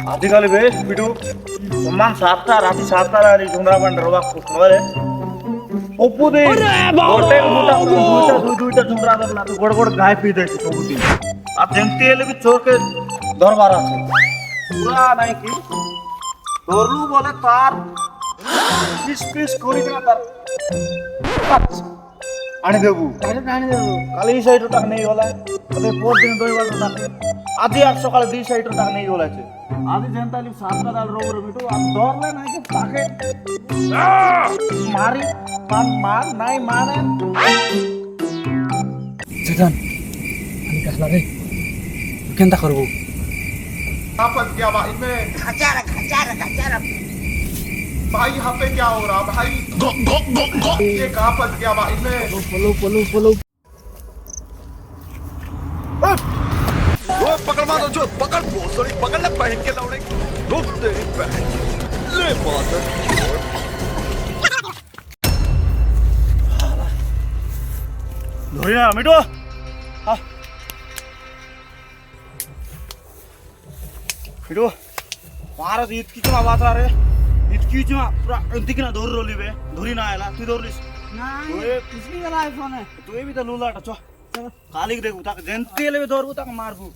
आजकाल बेस बिटू सम्मान सातटा राती सातटा आली झुमरा बंड रोबा नवरे ಒಪ್ಪುದಿ ಹೊಟ್ಟೆಗೆ দুইটা ঝুমরা ধরলা তো গোড় গোড় গায়ে পি দেছে সবুদি আর যেমতি এলে বি চোরকে দরবার আছে পুরা নাই কি ধরলু বলে তার পিস পিস করি না তার আনি দেবু কালি এই সাইড টাকা নেই গলা তবে পর দিন দইবার টাকা আদি আর সকালে দুই সাইড টাকা নেই গলাছে আদি জেনতালি সাতটা ডাল রোবর বিটু আর ধরলে নাই কি তাকে মারি मार नहीं मारे जदान আমি কাছলা রে কেনটা করব कहाँ फंस गया भाई मैं खचारा खचारा खचारा भाई यहाँ पे क्या हो रहा भाई ये कहाँ फंस गया भाई मैं बोलो वो पकड़ मारो जो पकड़ भोसड़ी पकड़ ले पहन के लौड़े रुक तेरी बहन ले मादर ধরিনা মিটু मिठू महाराज इतकी चुना वाचला रे इतकी चुना पुरा अंतिकी ना धोर रोली बे धोरी ना आयला तू धोरलीस नाही किसली गेला आयफोन आहे तू बी तर लुलाट चो कालिक देखू ताक जेंती एले धोरबू ताक मारबू